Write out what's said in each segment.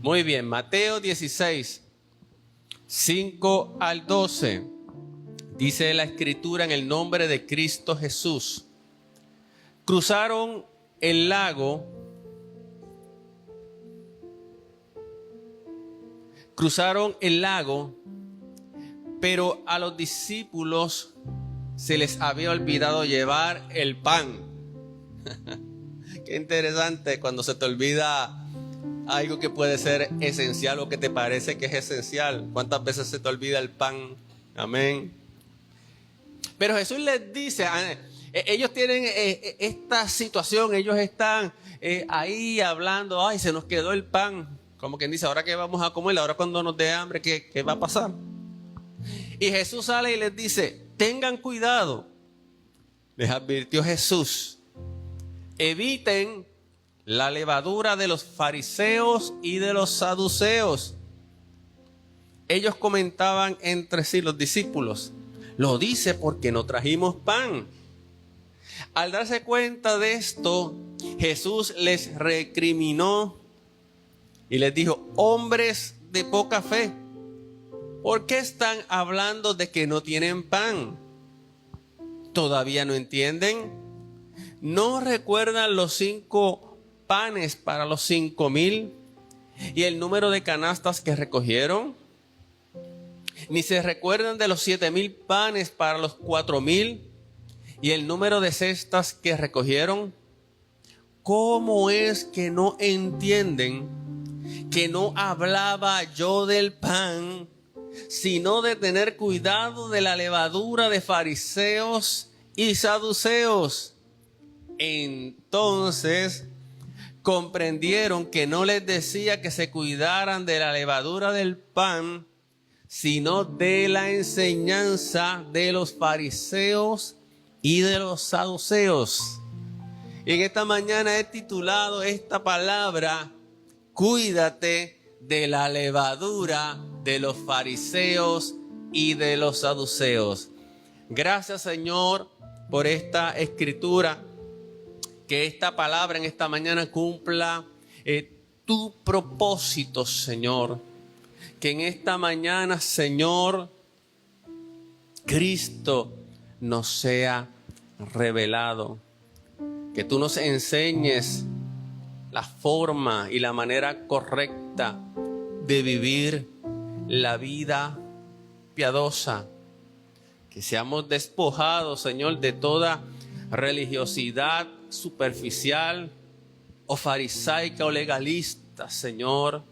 Muy bien, Mateo 16, 5 al 12. Dice la Escritura en el nombre de Cristo Jesús. Cruzaron el lago. Pero a los discípulos se les había olvidado llevar el pan. Qué interesante cuando se te olvida algo que puede ser esencial o que te parece que es esencial. ¿Cuántas veces se te olvida el pan? Amén. Pero Jesús les dice, ellos tienen esta situación, ellos están ahí hablando, ay, se nos quedó el pan. Como quien dice, ¿ahora qué vamos a comer? Ahora cuando nos dé hambre, ¿qué va a pasar? Y Jesús sale y les dice, tengan cuidado. Les advirtió Jesús, eviten la levadura de los fariseos y de los saduceos. Ellos comentaban entre sí, los discípulos, lo dice porque no trajimos pan. Al darse cuenta de esto, Jesús les recriminó y les dijo, hombres de poca fe, ¿por qué están hablando de que no tienen pan? ¿Todavía no entienden? ¿No recuerdan los 5 panes para los 5,000 y el número de canastas que recogieron? ¿Ni se recuerdan de los 7,000 panes para los 4,000 y el número de cestas que recogieron? ¿Cómo es que no entienden que no hablaba yo del pan, sino de tener cuidado de la levadura de fariseos y saduceos? Entonces comprendieron que no les decía que se cuidaran de la levadura del pan, sino de la enseñanza de los fariseos y de los saduceos. Y en esta mañana he titulado esta palabra, cuídate de la levadura de los fariseos y de los saduceos. Gracias, Señor, por esta escritura. Que esta palabra en esta mañana cumpla tu propósito, Señor. Que en esta mañana, Señor, Cristo nos sea revelado. Que tú nos enseñes la forma y la manera correcta de vivir la vida piadosa. Que seamos despojados, Señor, de toda religiosidad superficial o farisaica o legalista, Señor.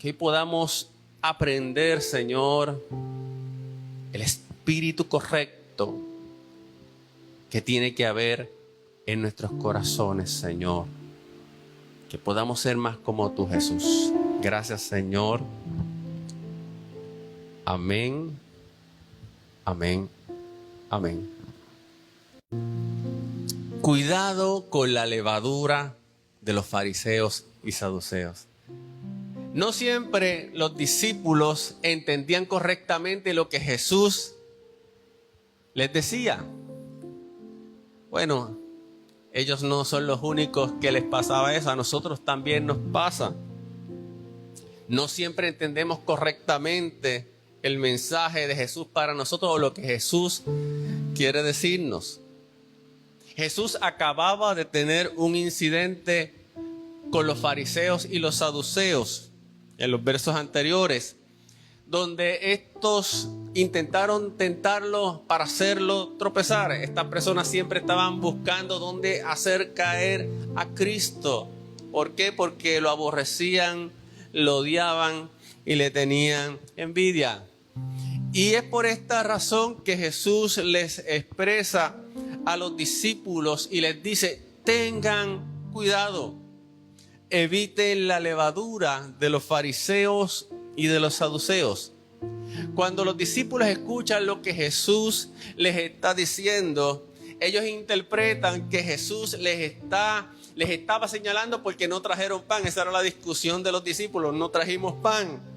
Que podamos aprender, Señor, el espíritu correcto que tiene que haber en nuestros corazones, Señor. Que podamos ser más como tú, Jesús. Gracias, Señor. Amén. Amén. Amén. Cuidado con la levadura de los fariseos y saduceos. No siempre los discípulos entendían correctamente lo que Jesús les decía. Bueno, ellos no son los únicos que les pasaba eso, a nosotros también nos pasa. No siempre entendemos correctamente el mensaje de Jesús para nosotros o lo que Jesús quiere decirnos. Jesús acababa de tener un incidente con los fariseos y los saduceos en los versos anteriores, donde estos intentaron tentarlo para hacerlo tropezar. Estas personas siempre estaban buscando dónde hacer caer a Cristo. ¿Por qué? Porque lo aborrecían, lo odiaban y le tenían envidia. Y es por esta razón que Jesús les expresa a los discípulos y les dice, tengan cuidado, eviten la levadura de los fariseos y de los saduceos. Cuando los discípulos escuchan lo que Jesús les está diciendo, ellos interpretan que Jesús les estaba señalando porque no trajeron pan. Esa era la discusión de los discípulos, no trajimos pan.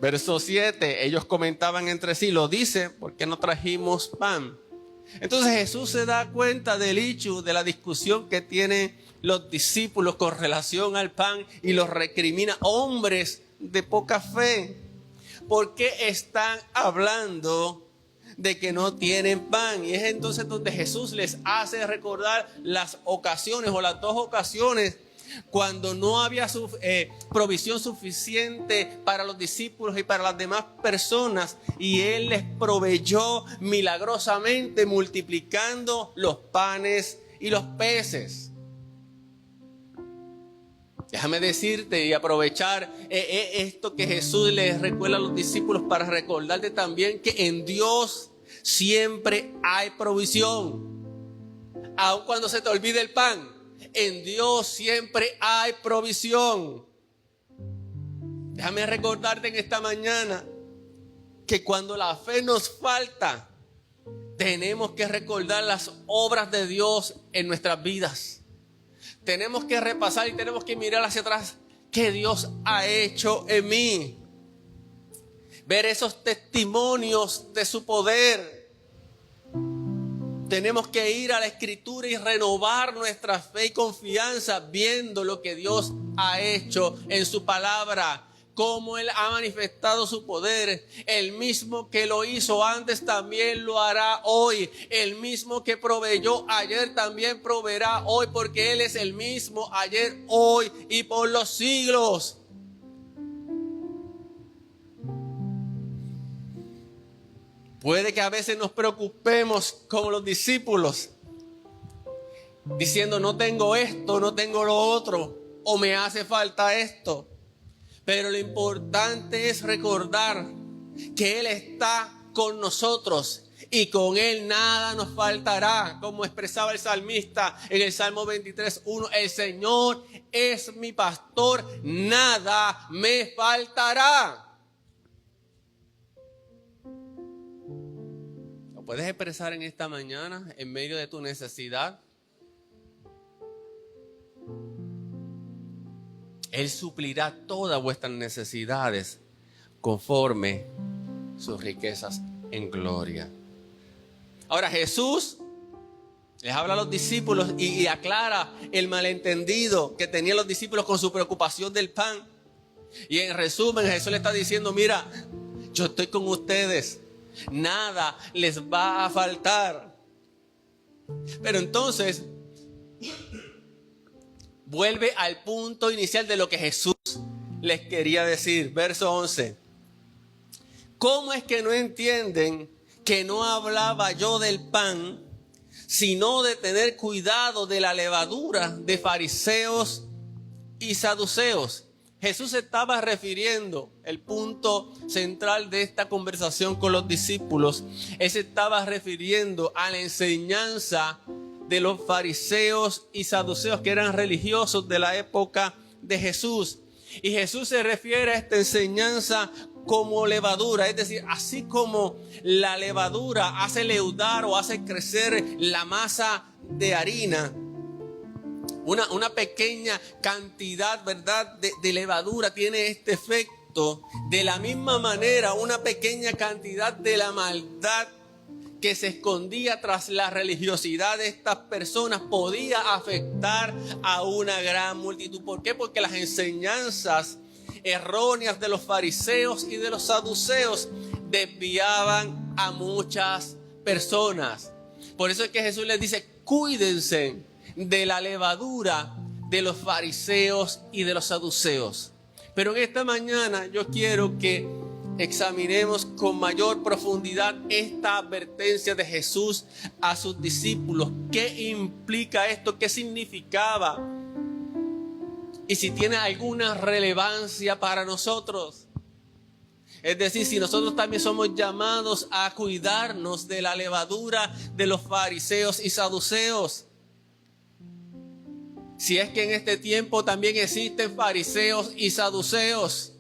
Verso 7, ellos comentaban entre sí, lo dice porque no trajimos pan. Entonces Jesús se da cuenta del issue, de la discusión que tienen los discípulos con relación al pan y los recrimina. Hombres de poca fe, ¿por qué están hablando de que no tienen pan? Y es entonces donde Jesús les hace recordar las ocasiones o las dos ocasiones cuando no había provisión suficiente para los discípulos y para las demás personas, y Él les proveyó milagrosamente multiplicando los panes y los peces. Déjame decirte y aprovechar esto que Jesús les recuerda a los discípulos para recordarte también que en Dios siempre hay provisión. Aun cuando se te olvide el pan, en Dios siempre hay provisión. Déjame recordarte en esta mañana que cuando la fe nos falta, tenemos que recordar las obras de Dios en nuestras vidas. Tenemos que repasar y tenemos que mirar hacia atrás qué Dios ha hecho en mí. Ver esos testimonios de su poder. Tenemos que ir a la Escritura y renovar nuestra fe y confianza viendo lo que Dios ha hecho en su palabra. Cómo Él ha manifestado su poder. El mismo que lo hizo antes también lo hará hoy. El mismo que proveyó ayer también proveerá hoy, porque Él es el mismo ayer, hoy y por los siglos. Puede que a veces nos preocupemos como los discípulos, diciendo no tengo esto, no tengo lo otro, o me hace falta esto. Pero lo importante es recordar que Él está con nosotros y con Él nada nos faltará. Como expresaba el salmista en el Salmo 23:1, el Señor es mi pastor, nada me faltará. ¿Lo puedes expresar en esta mañana en medio de tu necesidad? Él suplirá todas vuestras necesidades conforme sus riquezas en gloria. Ahora Jesús les habla a los discípulos y aclara el malentendido que tenían los discípulos con su preocupación del pan. Y en resumen, Jesús le está diciendo, mira, yo estoy con ustedes, nada les va a faltar. Pero entonces vuelve al punto inicial de lo que Jesús les quería decir. Verso 11. ¿Cómo es que no entienden que no hablaba yo del pan, sino de tener cuidado de la levadura de fariseos y saduceos? Jesús estaba refiriendo, el punto central de esta conversación con los discípulos, Él se estaba refiriendo a la enseñanza de los fariseos y saduceos, que eran religiosos de la época de Jesús. Y Jesús se refiere a esta enseñanza como levadura, es decir, así como la levadura hace leudar o hace crecer la masa de harina, una pequeña cantidad, ¿verdad?, de levadura tiene este efecto. De la misma manera, una pequeña cantidad de la maldad que se escondía tras la religiosidad de estas personas podía afectar a una gran multitud. ¿Por qué? Porque las enseñanzas erróneas de los fariseos y de los saduceos desviaban a muchas personas. Por eso es que Jesús les dice, cuídense de la levadura de los fariseos y de los saduceos. Pero en esta mañana yo quiero que examinemos con mayor profundidad esta advertencia de Jesús a sus discípulos. ¿Qué implica esto? ¿Qué significaba? Y si tiene alguna relevancia para nosotros. Es decir, si nosotros también somos llamados a cuidarnos de la levadura de los fariseos y saduceos. Si es que en este tiempo también existen fariseos y saduceos.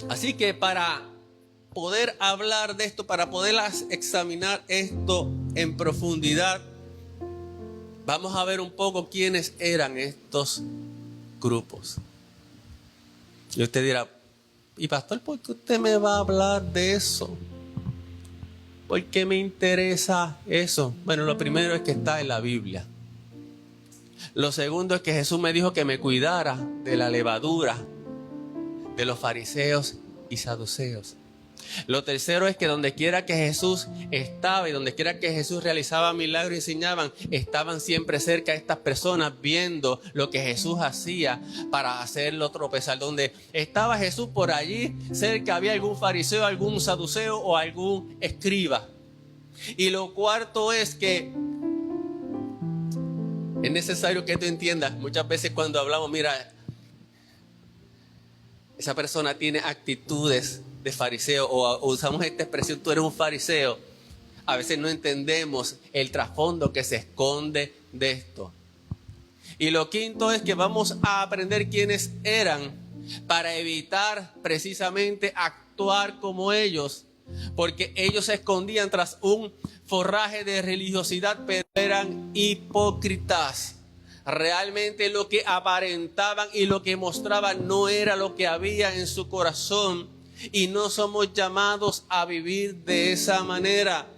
Así que para poder hablar de esto, para poder examinar esto en profundidad, vamos a ver un poco quiénes eran estos grupos. Y usted dirá, y pastor, ¿por qué usted me va a hablar de eso? ¿Por qué me interesa eso? Bueno, lo primero es que está en la Biblia. Lo segundo es que Jesús me dijo que me cuidara de la levadura de los fariseos y saduceos. Lo tercero es que donde quiera que Jesús estaba y donde quiera que Jesús realizaba milagros y enseñaban, estaban siempre cerca de estas personas viendo lo que Jesús hacía para hacerlo tropezar. Donde estaba Jesús, por allí cerca había algún fariseo, algún saduceo o algún escriba. Y lo cuarto es que es necesario que tú entiendas, muchas veces cuando hablamos, mira, esa persona tiene actitudes de fariseo, o usamos esta expresión, tú eres un fariseo. A veces no entendemos el trasfondo que se esconde de esto. Y lo quinto es que vamos a aprender quiénes eran para evitar precisamente actuar como ellos, porque ellos se escondían tras un forraje de religiosidad, pero eran hipócritas. Realmente lo que aparentaban y lo que mostraban no era lo que había en su corazón, y no somos llamados a vivir de esa manera.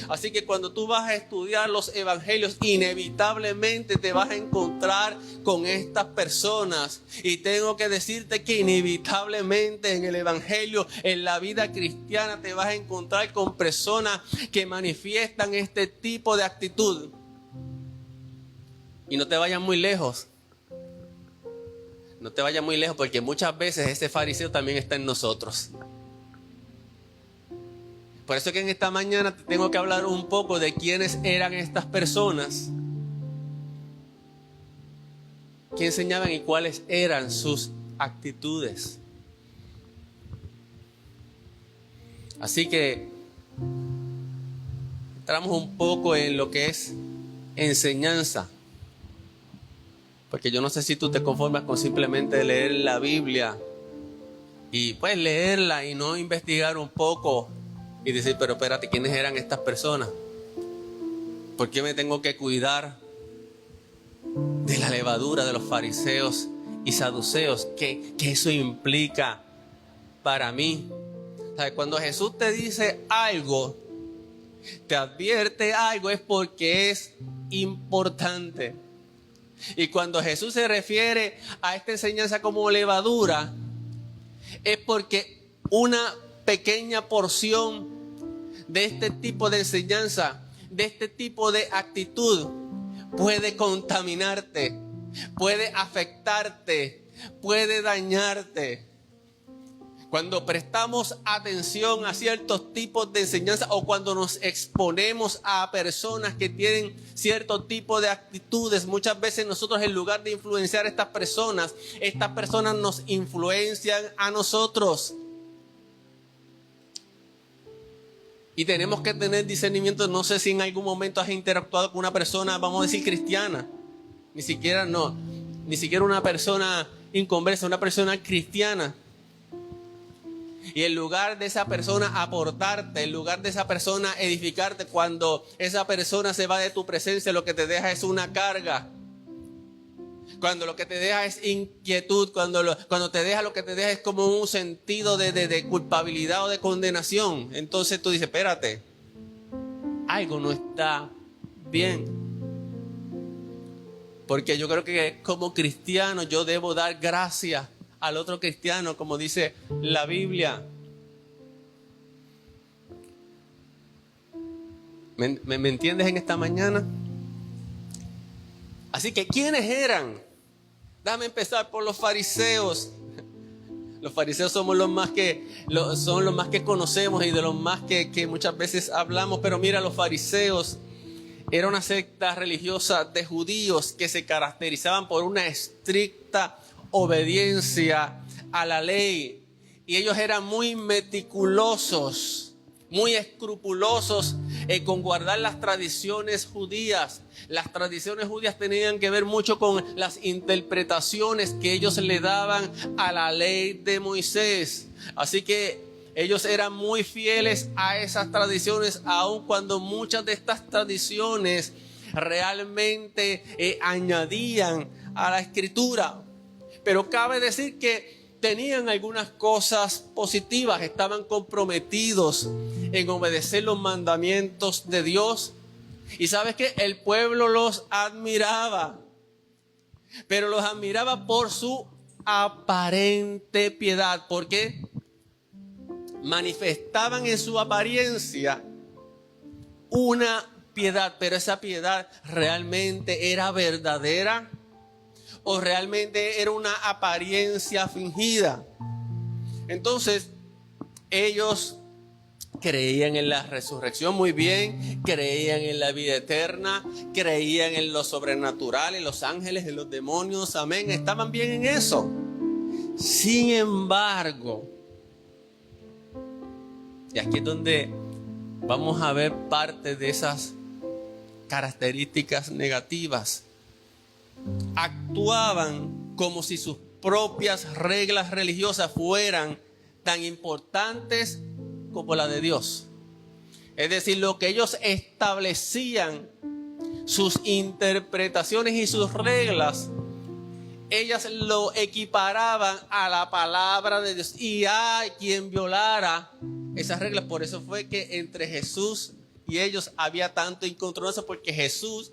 Así que cuando tú vas a estudiar los evangelios, inevitablemente te vas a encontrar con estas personas. Y tengo que decirte que inevitablemente en el evangelio, en la vida cristiana, te vas a encontrar con personas que manifiestan este tipo de actitud. Y no te vayas muy lejos. No te vayas muy lejos, porque muchas veces ese fariseo también está en nosotros. Por eso que en esta mañana te tengo que hablar un poco de quiénes eran estas personas, qué enseñaban y cuáles eran sus actitudes. Así que entramos un poco en lo que es enseñanza. Porque yo no sé si tú te conformas con simplemente leer la Biblia y pues leerla y no investigar un poco y decir, pero espérate, ¿quiénes eran estas personas? ¿Por qué me tengo que cuidar de la levadura de los fariseos y saduceos? ¿Qué eso implica para mí? ¿Sabes? Cuando Jesús te dice algo, te advierte algo, es porque es importante. Y cuando Jesús se refiere a esta enseñanza como levadura, es porque una pequeña porción de este tipo de enseñanza, de este tipo de actitud, puede contaminarte, puede afectarte, puede dañarte. Cuando prestamos atención a ciertos tipos de enseñanza, o cuando nos exponemos a personas que tienen cierto tipo de actitudes, muchas veces nosotros, en lugar de influenciar a estas personas nos influencian a nosotros. Y tenemos que tener discernimiento. No sé si en algún momento has interactuado con una persona, vamos a decir cristiana, ni siquiera una persona inconversa, una persona cristiana. Y en lugar de esa persona aportarte, en lugar de esa persona edificarte, cuando esa persona se va de tu presencia, lo que te deja es una carga. Cuando lo que te deja es inquietud, cuando te deja, lo que te deja es como un sentido de culpabilidad o de condenación. Entonces tú dices, espérate, algo no está bien. Porque yo creo que como cristiano yo debo dar gracias al otro cristiano, como dice la Biblia. ¿Me entiendes en esta mañana? Así que, ¿quiénes eran? Déjame empezar por los fariseos. Los fariseos somos son los más que conocemos y de los más que muchas veces hablamos. Pero mira, los fariseos era una secta religiosa de judíos que se caracterizaban por una estricta obediencia a la ley, y ellos eran muy meticulosos, muy escrupulosos con guardar las tradiciones judías. Las tradiciones judías tenían que ver mucho con las interpretaciones que ellos le daban a la ley de Moisés. Así que ellos eran muy fieles a esas tradiciones, aun cuando muchas de estas tradiciones realmente añadían a la escritura. Pero cabe decir que tenían algunas cosas positivas, estaban comprometidos en obedecer los mandamientos de Dios. Y sabes que el pueblo los admiraba, pero los admiraba por su aparente piedad, porque manifestaban en su apariencia una piedad, pero esa piedad realmente era verdadera o realmente era una apariencia fingida. Entonces ellos creían en la resurrección muy bien, creían en la vida eterna, creían en lo sobrenatural, en los ángeles, en los demonios, amén, estaban bien en eso. Sin embargo, y aquí es donde vamos a ver parte de esas características negativas. Actuaban como si sus propias reglas religiosas fueran tan importantes como la de Dios. Es decir, lo que ellos establecían, sus interpretaciones y sus reglas, ellas lo equiparaban a la palabra de Dios. Y hay quien violara esas reglas. Por eso fue que entre Jesús y ellos había tanto incontroversia, porque Jesús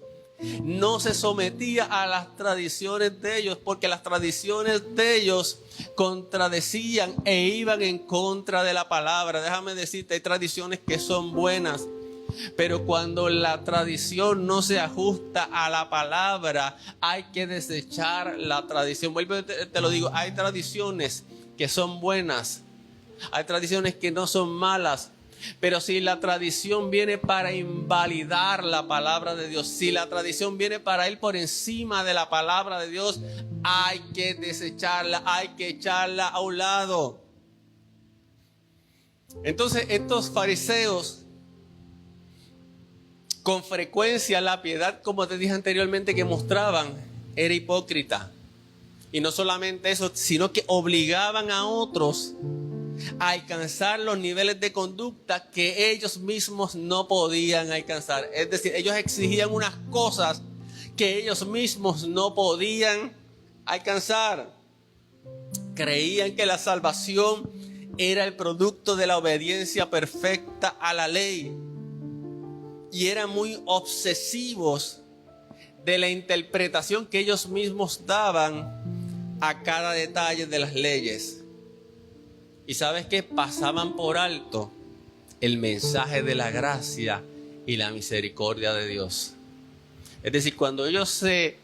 no se sometía a las tradiciones de ellos, porque las tradiciones de ellos contradecían e iban en contra de la palabra. Déjame decirte, hay tradiciones que son buenas, pero cuando la tradición no se ajusta a la palabra, hay que desechar la tradición. Vuelvo, te lo digo, hay tradiciones que son buenas, hay tradiciones que no son malas, pero si la tradición viene para invalidar la palabra de Dios, si la tradición viene para ir por encima de la palabra de Dios, hay que desecharla, hay que echarla a un lado. Entonces estos fariseos, con frecuencia la piedad, como te dije anteriormente, que mostraban era hipócrita. Y no solamente eso, sino que obligaban a otros a alcanzar los niveles de conducta que ellos mismos no podían alcanzar. Es decir, ellos exigían unas cosas que ellos mismos no podían alcanzar. Creían que la salvación era el producto de la obediencia perfecta a la ley. Y eran muy obsesivos de la interpretación que ellos mismos daban a cada detalle de las leyes. Y sabes que pasaban por alto el mensaje de la gracia y la misericordia de Dios. Es decir, cuando ellos se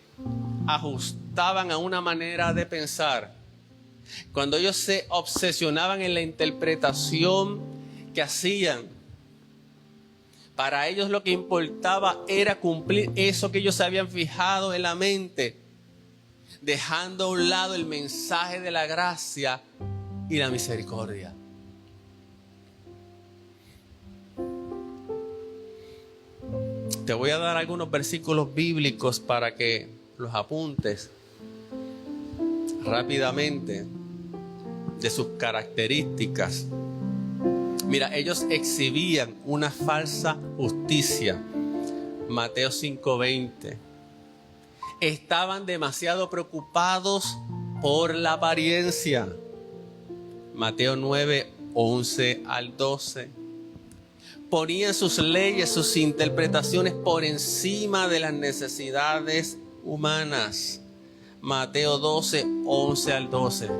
ajustaban a una manera de pensar, cuando ellos se obsesionaban en la interpretación que hacían, para ellos lo que importaba era cumplir eso que ellos se habían fijado en la mente, dejando a un lado el mensaje de la gracia y la misericordia. Te voy a dar algunos versículos bíblicos para que los apuntes rápidamente de sus características. Mira, ellos exhibían una falsa justicia. Mateo 5:20. Estaban demasiado preocupados por la apariencia. Mateo 9:11 al 12. Ponían sus leyes, sus interpretaciones por encima de las necesidades humanas. Mateo 12:11 al 12.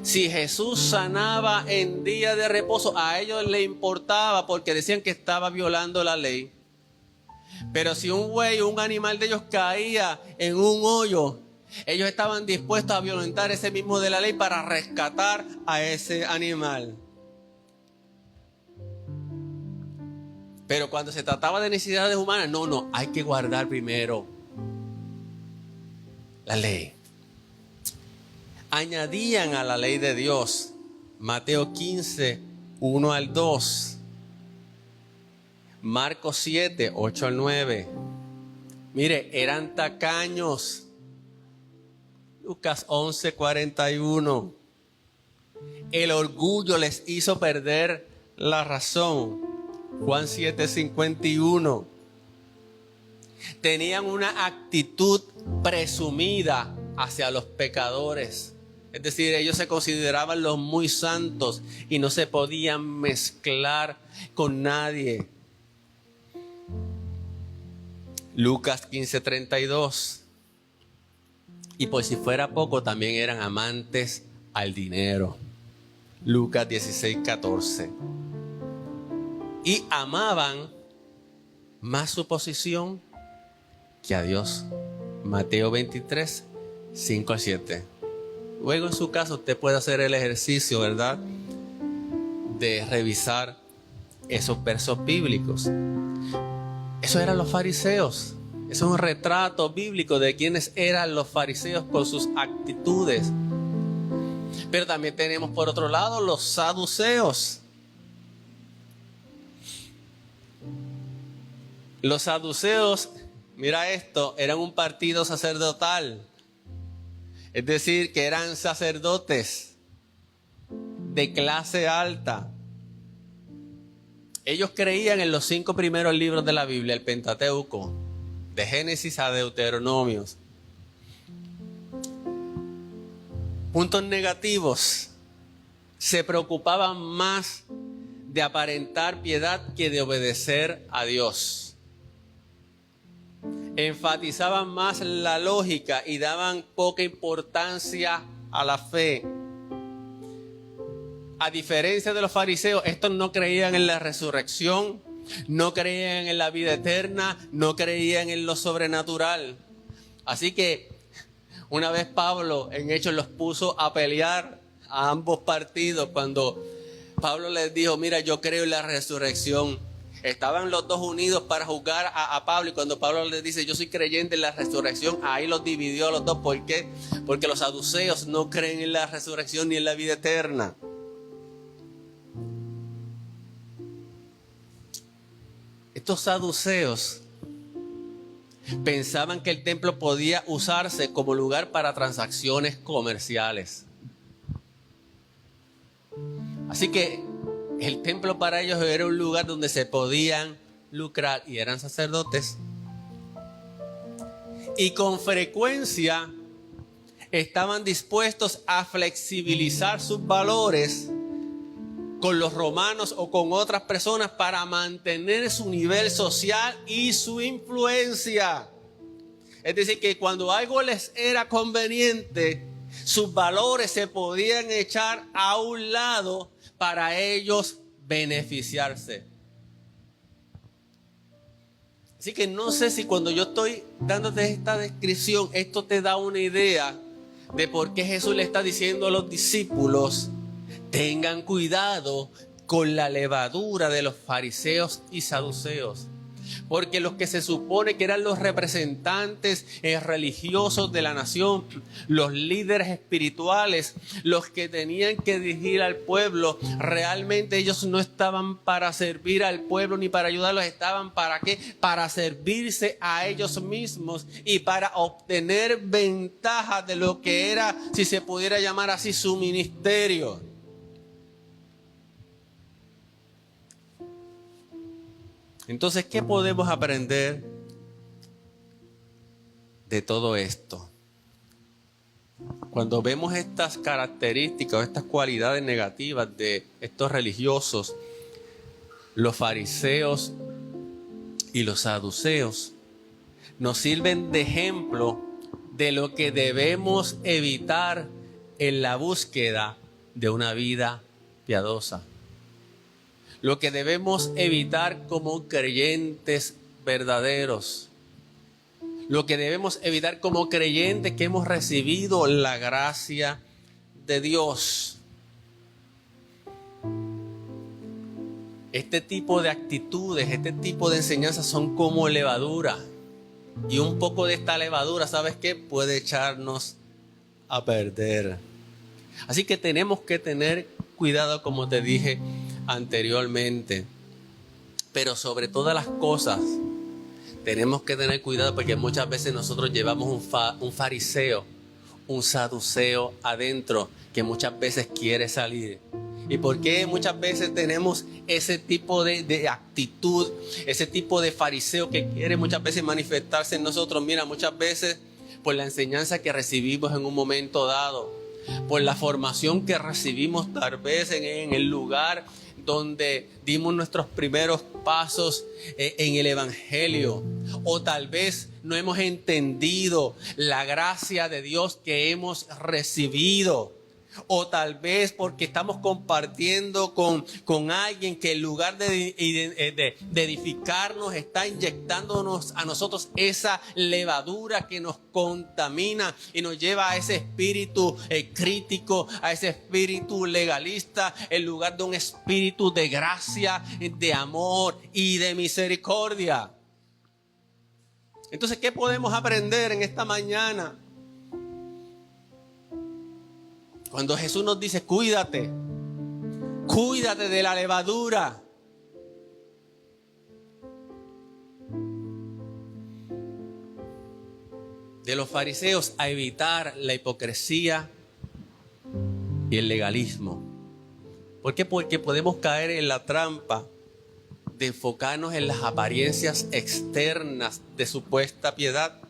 Si Jesús sanaba en día de reposo, a ellos les importaba porque decían que estaba violando la ley. Pero si un buey o un animal de ellos caía en un hoyo, ellos estaban dispuestos a violentar ese mismo de la ley para rescatar a ese animal. Pero cuando se trataba de necesidades humanas, no, hay que guardar primero la ley. Añadían a la ley de Dios. Mateo 15:1 al 2. Marcos 7:8 al 9. Mire, eran tacaños. Lucas 11:41. El orgullo les hizo perder la razón. Juan 7:51. Tenían una actitud presumida hacia los pecadores. Es decir, ellos se consideraban los muy santos y no se podían mezclar con nadie. Lucas 15:32. Y por si fuera poco, también eran amantes al dinero. Lucas 16:14. Y amaban más su posición que a Dios. Mateo 23:5-7. Luego en su caso usted puede hacer el ejercicio, ¿verdad?, de revisar esos versos bíblicos. Esos eran los fariseos. Eso es un retrato bíblico de quiénes eran los fariseos con sus actitudes. Pero también tenemos por otro lado los saduceos. Los saduceos, mira esto, eran un partido sacerdotal. Es decir, que eran sacerdotes de clase alta. Ellos creían en los 5 primeros libros de la Biblia, el Pentateuco, de Génesis a Deuteronomios. Puntos negativos: se preocupaban más de aparentar piedad que de obedecer a Dios. Enfatizaban más la lógica y daban poca importancia a la fe. A diferencia de los fariseos, estos no creían en la resurrección, no creían en la vida eterna, no creían en lo sobrenatural. Así que una vez Pablo en Hechos los puso a pelear a ambos partidos cuando Pablo les dijo: mira, yo creo en la resurrección. Estaban los dos unidos para juzgar a Pablo, y cuando Pablo les dice: yo soy creyente en la resurrección, ahí los dividió a los dos. ¿Por qué? Porque los saduceos no creen en la resurrección ni en la vida eterna. Estos saduceos pensaban que el templo podía usarse como lugar para transacciones comerciales. Así que el templo para ellos era un lugar donde se podían lucrar, y eran sacerdotes. Y con frecuencia estaban dispuestos a flexibilizar sus valores con los romanos o con otras personas para mantener su nivel social y su influencia. Es decir, que cuando algo les era conveniente, sus valores se podían echar a un lado para ellos beneficiarse. Así que no sé si cuando yo estoy dándote esta descripción, esto te da una idea de por qué Jesús le está diciendo a los discípulos: tengan cuidado con la levadura de los fariseos y saduceos. Porque los que se supone que eran los representantes religiosos de la nación, los líderes espirituales, los que tenían que dirigir al pueblo, realmente ellos no estaban para servir al pueblo ni para ayudarlos. ¿Estaban para qué? Para servirse a ellos mismos y para obtener ventaja de lo que era, si se pudiera llamar así, su ministerio. Entonces, ¿qué podemos aprender de todo esto? Cuando vemos estas características, estas cualidades negativas de estos religiosos, los fariseos y los saduceos, nos sirven de ejemplo de lo que debemos evitar en la búsqueda de una vida piadosa. Lo que debemos evitar como creyentes verdaderos. Lo que debemos evitar como creyentes que hemos recibido la gracia de Dios. Este tipo de actitudes, este tipo de enseñanzas son como levadura. Y un poco de esta levadura, ¿sabes qué? Puede echarnos a perder. Así que tenemos que tener cuidado, como te dije anteriormente. Pero sobre todas las cosas, tenemos que tener cuidado, porque muchas veces nosotros llevamos un fariseo, un saduceo adentro, que muchas veces quiere salir. ¿Y por qué muchas veces tenemos ese tipo de actitud, ese tipo de fariseo que quiere muchas veces manifestarse en nosotros? Mira, muchas veces por la enseñanza que recibimos en un momento dado, por la formación que recibimos tal vez en el lugar donde dimos nuestros primeros pasos en el Evangelio. O tal vez no hemos entendido la gracia de Dios que hemos recibido. O tal vez porque estamos compartiendo con alguien que en lugar de edificarnos está inyectándonos a nosotros esa levadura que nos contamina y nos lleva a ese espíritu crítico, a ese espíritu legalista, en lugar de un espíritu de gracia, de amor y de misericordia. Entonces, ¿qué podemos aprender en esta mañana? Cuando Jesús nos dice, cuídate de la levadura. De los fariseos, a evitar la hipocresía y el legalismo. ¿Por qué? Porque podemos caer en la trampa de enfocarnos en las apariencias externas de supuesta piedad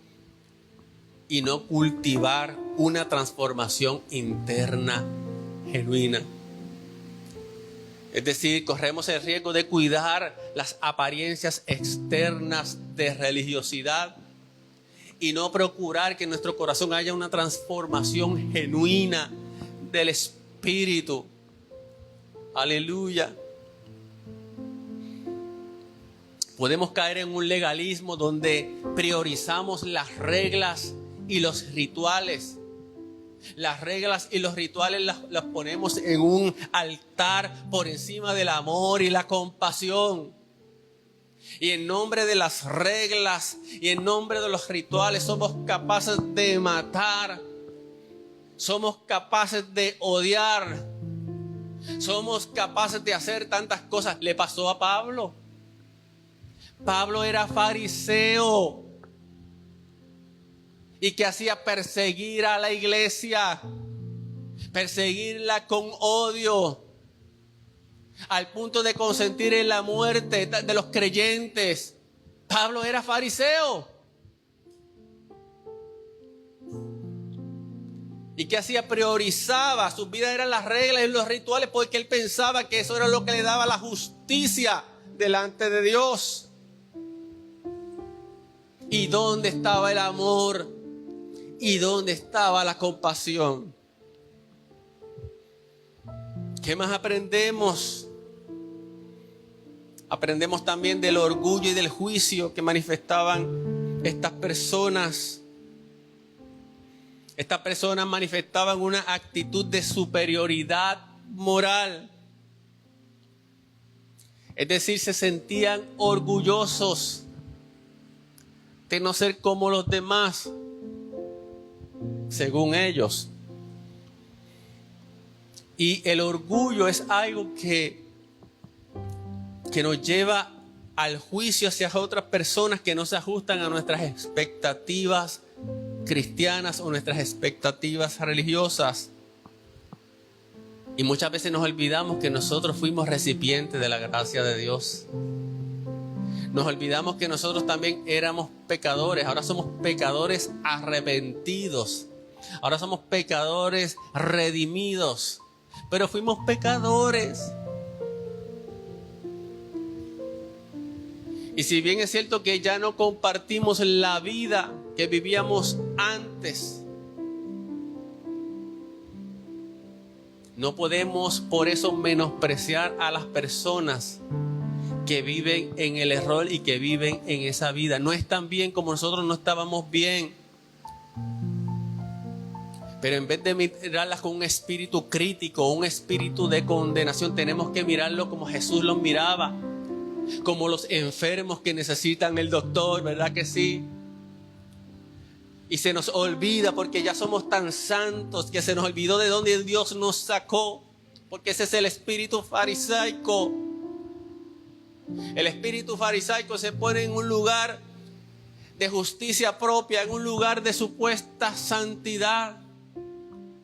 y no cultivar una transformación interna genuina. Es decir, corremos el riesgo de cuidar las apariencias externas de religiosidad y no procurar que en nuestro corazón haya una transformación genuina del espíritu. Aleluya. Podemos caer en un legalismo donde priorizamos las reglas y los rituales. Las reglas y los rituales las ponemos en un altar por encima del amor y la compasión. Y en nombre de las reglas y en nombre de los rituales somos capaces de matar. Somos capaces de odiar. Somos capaces de hacer tantas cosas. Le pasó a Pablo. Pablo era fariseo. ¿Y qué hacía? Perseguir a la iglesia, perseguirla con odio, al punto de consentir en la muerte de los creyentes. Pablo era fariseo. ¿Y qué hacía? Priorizaba, su vida eran las reglas y los rituales, porque él pensaba que eso era lo que le daba la justicia delante de Dios. ¿Y dónde estaba el amor? ¿Y dónde estaba la compasión? ¿Qué más aprendemos? Aprendemos también del orgullo y del juicio que manifestaban estas personas. Estas personas manifestaban una actitud de superioridad moral. Es decir, se sentían orgullosos de no ser como los demás, según ellos. Y el orgullo es algo que nos lleva al juicio hacia otras personas que no se ajustan a nuestras expectativas cristianas o nuestras expectativas religiosas. Y muchas veces nos olvidamos que nosotros fuimos recipientes de la gracia de Dios. Nos olvidamos que nosotros también éramos pecadores. Ahora somos pecadores arrepentidos. Ahora somos pecadores redimidos. Pero fuimos pecadores. Y si bien es cierto que ya no compartimos la vida que vivíamos antes, no podemos por eso menospreciar a las personas que viven en el error y que viven en esa vida. No están bien como nosotros no estábamos bien. Pero en vez de mirarlas con un espíritu crítico, un espíritu de condenación, tenemos que mirarlo como Jesús los miraba. Como los enfermos que necesitan el doctor, ¿verdad que sí? Y se nos olvida porque ya somos tan santos que se nos olvidó de dónde Dios nos sacó. Porque ese es el espíritu farisaico. El espíritu farisaico se pone en un lugar de justicia propia, en un lugar de supuesta santidad.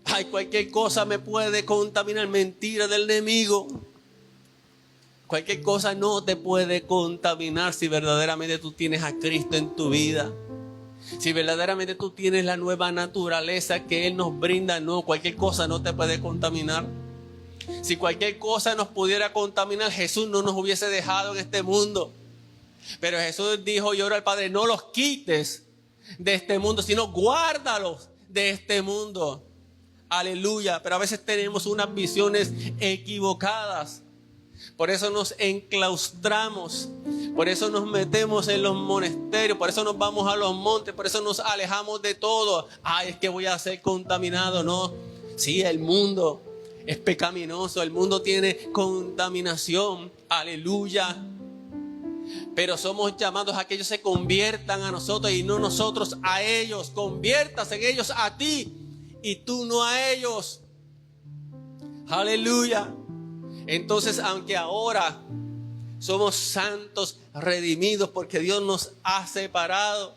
Ay, cualquier cosa me puede contaminar, mentira del enemigo. Cualquier cosa no te puede contaminar si verdaderamente tú tienes a Cristo en tu vida. Si verdaderamente tú tienes la nueva naturaleza que Él nos brinda, no, cualquier cosa no te puede contaminar. Si cualquier cosa nos pudiera contaminar, Jesús no nos hubiese dejado en este mundo. Pero Jesús dijo y oró al Padre, no los quites de este mundo, sino guárdalos de este mundo. Aleluya. Pero a veces tenemos unas visiones equivocadas. Por eso nos enclaustramos. Por eso nos metemos en los monasterios. Por eso nos vamos a los montes. Por eso nos alejamos de todo. Ay, es que voy a ser contaminado. No. Sí, el mundo es pecaminoso. El mundo tiene contaminación. Aleluya. Pero somos llamados a que ellos se conviertan a nosotros y no nosotros a ellos. Conviértase en ellos a ti y tú no a ellos. Aleluya. Entonces, aunque ahora somos santos, redimidos, porque Dios nos ha separado,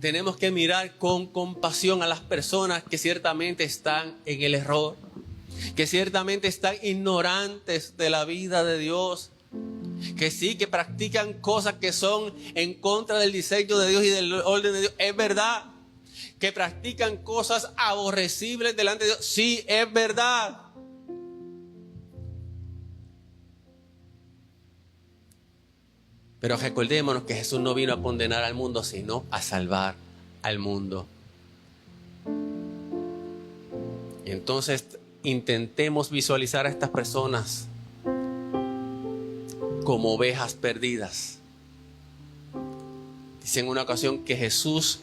tenemos que mirar con compasión a las personas que ciertamente están en el error, que ciertamente están ignorantes de la vida de Dios, que sí, que practican cosas que son en contra del diseño de Dios y del orden de Dios. Es verdad. Que practican cosas aborrecibles delante de Dios. Sí, es verdad. Pero recordémonos que Jesús no vino a condenar al mundo, sino a salvar al mundo. Y entonces intentemos visualizar a estas personas como ovejas perdidas. Dice en una ocasión que Jesús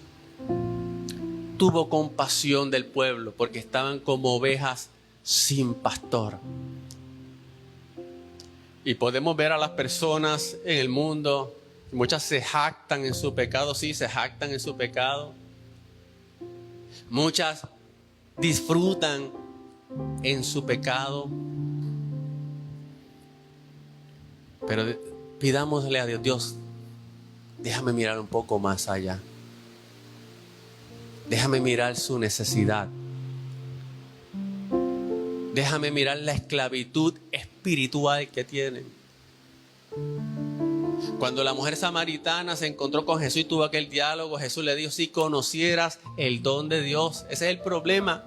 tuvo compasión del pueblo porque estaban como ovejas sin pastor. Y podemos ver a las personas en el mundo, muchas se jactan en su pecado, sí, se jactan en su pecado. Muchas disfrutan en su pecado. Pero pidámosle a Dios, Dios, déjame mirar un poco más allá. Déjame mirar su necesidad. Déjame mirar la esclavitud espiritual que tienen. Cuando la mujer samaritana se encontró con Jesús y tuvo aquel diálogo, Jesús le dijo, si conocieras el don de Dios. Ese es el problema.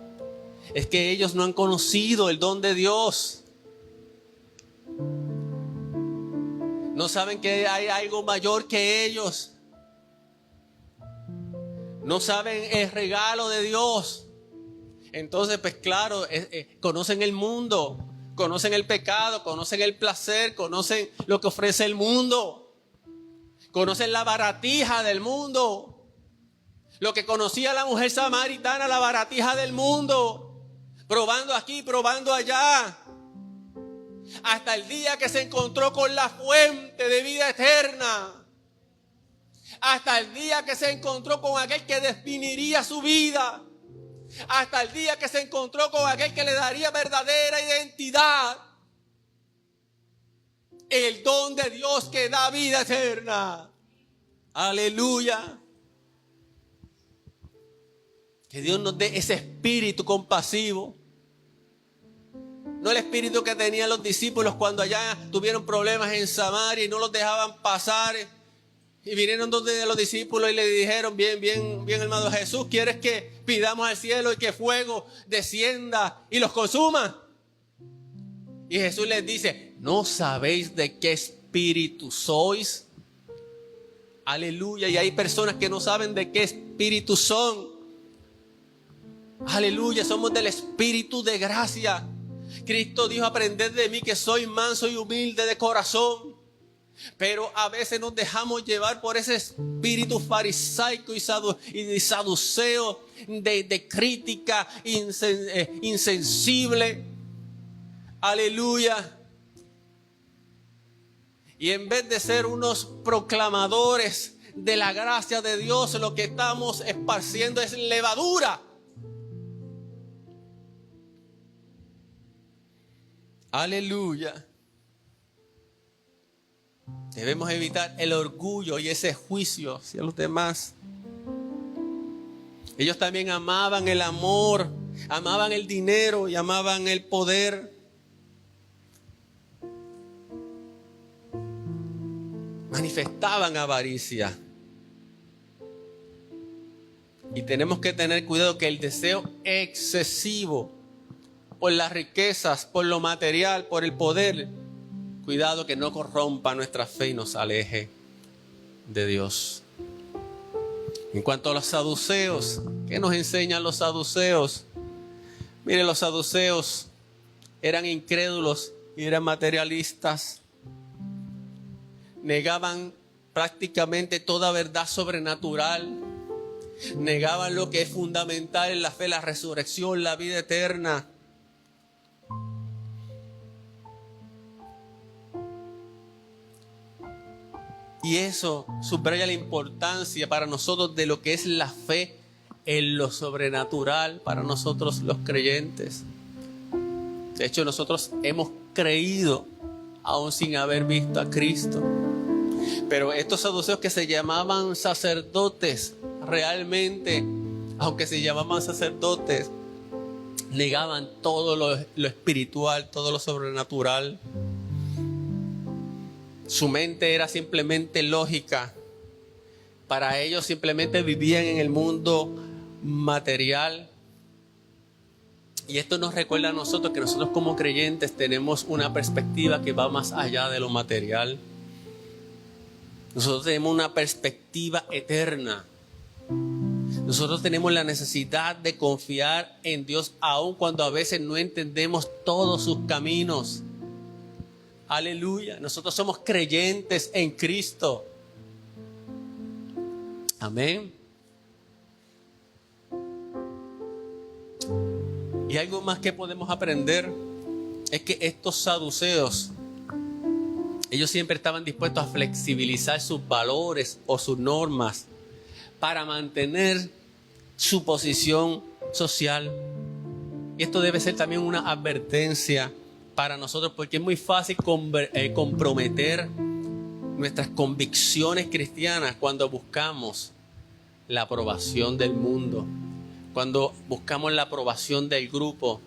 Es que ellos no han conocido el don de Dios. No saben que hay algo mayor que ellos. No saben el regalo de Dios. Entonces, pues claro, conocen el mundo, conocen el pecado, conocen el placer, conocen lo que ofrece el mundo. Conocen la baratija del mundo. Lo que conocía la mujer samaritana, la baratija del mundo. Probando aquí, probando allá. Hasta el día que se encontró con la fuente de vida eterna. Hasta el día que se encontró con aquel que definiría su vida. Hasta el día que se encontró con aquel que le daría verdadera identidad. El don de Dios que da vida eterna. Aleluya. Que Dios nos dé ese espíritu compasivo. No el espíritu que tenían los discípulos cuando allá tuvieron problemas en Samaria y no los dejaban pasar. Y vinieron donde los discípulos y le dijeron, bien, hermano Jesús, ¿quieres que pidamos al cielo y que fuego descienda y los consuma? Y Jesús les dice, ¿no sabéis de qué espíritu sois? Aleluya. Y hay personas que no saben de qué espíritu son. Aleluya, somos del espíritu de gracia. Cristo dijo, aprended de mí que soy manso y humilde de corazón. Pero a veces nos dejamos llevar por ese espíritu farisaico y saduceo de crítica insensible. Aleluya. Y en vez de ser unos proclamadores de la gracia de Dios, lo que estamos esparciendo es levadura. Aleluya. Debemos evitar el orgullo y ese juicio hacia los demás. Ellos también amaban el amor, amaban el dinero y amaban el poder. Manifestaban avaricia. Y tenemos que tener cuidado que el deseo excesivo por las riquezas, por lo material, por el poder, cuidado que no corrompa nuestra fe y nos aleje de Dios. En cuanto a los saduceos, ¿qué nos enseñan los saduceos? Miren, los saduceos eran incrédulos y eran materialistas. Negaban prácticamente toda verdad sobrenatural. Negaban lo que es fundamental en la fe, la resurrección, la vida eterna. Y eso subraya la importancia para nosotros de lo que es la fe en lo sobrenatural para nosotros los creyentes. De hecho, nosotros hemos creído aún sin haber visto a Cristo. Pero estos saduceos que se llamaban sacerdotes, realmente, aunque se llamaban sacerdotes, negaban todo lo espiritual, todo lo sobrenatural. Su mente era simplemente lógica. Para ellos simplemente vivían en el mundo material. Y esto nos recuerda a nosotros que nosotros como creyentes tenemos una perspectiva que va más allá de lo material. Nosotros tenemos una perspectiva eterna. Nosotros tenemos la necesidad de confiar en Dios aun cuando a veces no entendemos todos sus caminos. Aleluya. Nosotros somos creyentes en Cristo. Amén. Y algo más que podemos aprender es que estos saduceos, ellos siempre estaban dispuestos a flexibilizar sus valores o sus normas para mantener su posición social. Y esto debe ser también una advertencia para nosotros, porque es muy fácil comprometer nuestras convicciones cristianas cuando buscamos la aprobación del mundo, cuando buscamos la aprobación del grupo,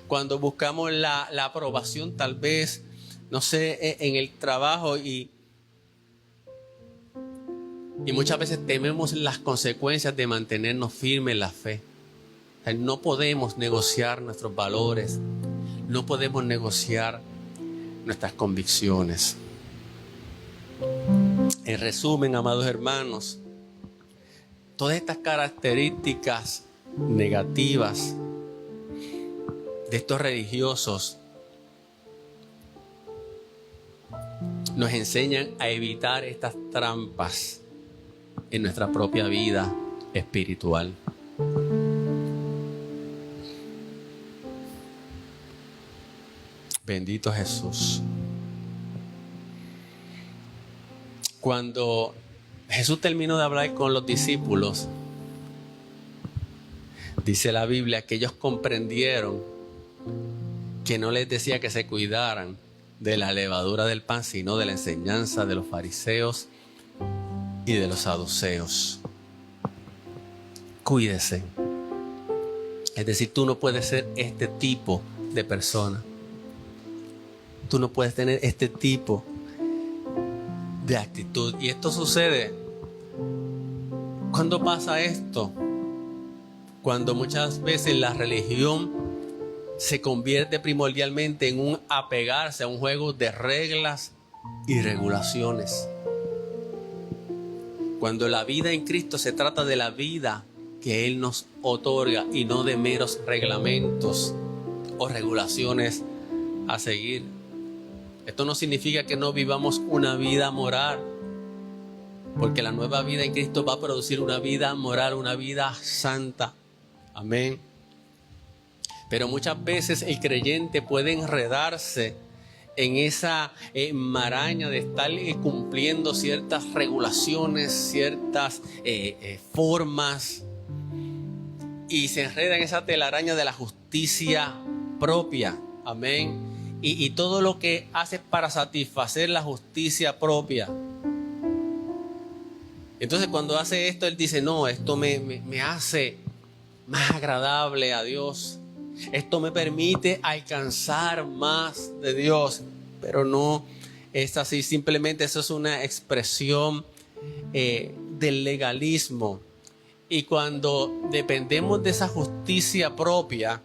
cuando buscamos la aprobación tal vez, no sé, en el trabajo y muchas veces tememos las consecuencias de mantenernos firmes en la fe. O sea, no podemos negociar nuestros valores, no podemos negociar nuestras convicciones. En resumen, amados hermanos, todas estas características negativas de estos religiosos nos enseñan a evitar estas trampas en nuestra propia vida espiritual. Bendito Jesús. Cuando Jesús terminó de hablar con los discípulos, dice la Biblia que ellos comprendieron que no les decía que se cuidaran de la levadura del pan, sino de la enseñanza de los fariseos y de los saduceos. Cuídese. Es decir, tú no puedes ser este tipo de persona. Tú no puedes tener este tipo de actitud. Y esto sucede. ¿Cuándo pasa esto? Cuando muchas veces la religión se convierte primordialmente en un apegarse a un juego de reglas y regulaciones. Cuando la vida en Cristo se trata de la vida que Él nos otorga y no de meros reglamentos o regulaciones a seguir. Esto no significa que no vivamos una vida moral, porque la nueva vida en Cristo va a producir una vida moral, una vida santa. Amén. Pero muchas veces el creyente puede enredarse en esa maraña de estar cumpliendo ciertas regulaciones, ciertas formas, y se enreda en esa telaraña de la justicia propia. Amén. Y todo lo que hace para satisfacer la justicia propia. Entonces cuando hace esto, él dice, no, esto me hace más agradable a Dios. Esto me permite alcanzar más de Dios. Pero no es así, simplemente eso es una expresión del legalismo Y cuando dependemos de esa justicia propia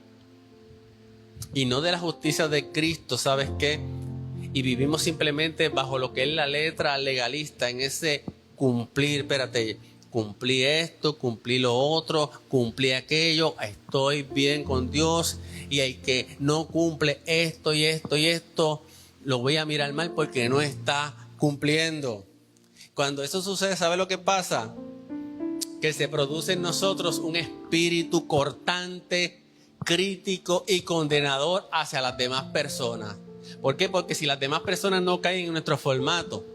y no de la justicia de Cristo, ¿sabes qué? Y vivimos simplemente bajo lo que es la letra legalista, en ese cumplir, espérate, cumplí esto, cumplí lo otro, cumplí aquello, estoy bien con Dios, y el que no cumple esto y esto y esto, lo voy a mirar mal porque no está cumpliendo. Cuando eso sucede, ¿sabe lo que pasa? Que se produce en nosotros un espíritu cortante, crítico y condenador hacia las demás personas. ¿Por qué? Porque si las demás personas no caen en nuestro formato,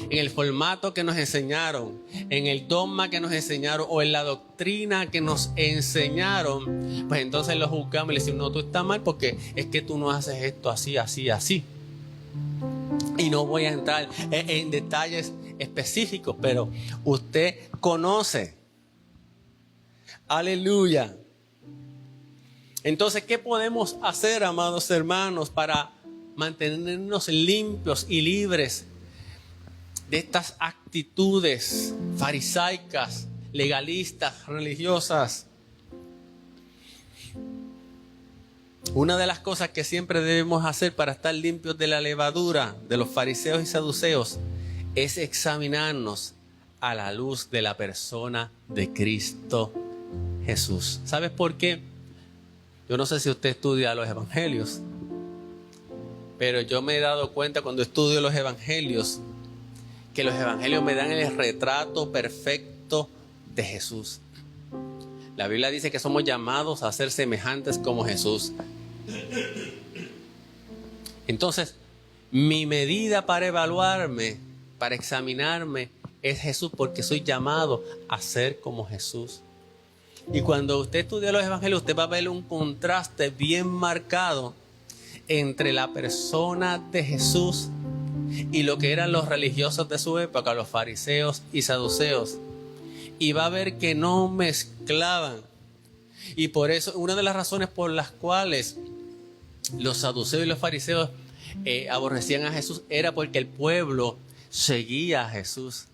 en el formato que nos enseñaron, en el dogma que nos enseñaron o en la doctrina que nos enseñaron, pues entonces lo juzgamos y le decimos, no, tú estás mal porque es que tú no haces esto así, así, así. Y no voy a entrar en detalles específicos, pero usted conoce. Aleluya. Entonces, ¿qué podemos hacer, amados hermanos, para mantenernos limpios y libres de estas actitudes farisaicas, legalistas, religiosas? Una de las cosas que siempre debemos hacer para estar limpios de la levadura de los fariseos y saduceos es examinarnos a la luz de la persona de Cristo Jesús. ¿Sabes por qué? Yo no sé si usted estudia los evangelios, pero yo me he dado cuenta cuando estudio los evangelios que los evangelios me dan el retrato perfecto de Jesús. La Biblia dice que somos llamados a ser semejantes como Jesús. Entonces, mi medida para evaluarme, para examinarme, es Jesús, porque soy llamado a ser como Jesús. Y cuando usted estudia los evangelios, usted va a ver un contraste bien marcado entre la persona de Jesús y lo que eran los religiosos de su época, los fariseos y saduceos. Y va a ver que no mezclaban. Y por eso, una de las razones por las cuales los saduceos y los fariseos aborrecían a Jesús era porque el pueblo seguía a Jesús.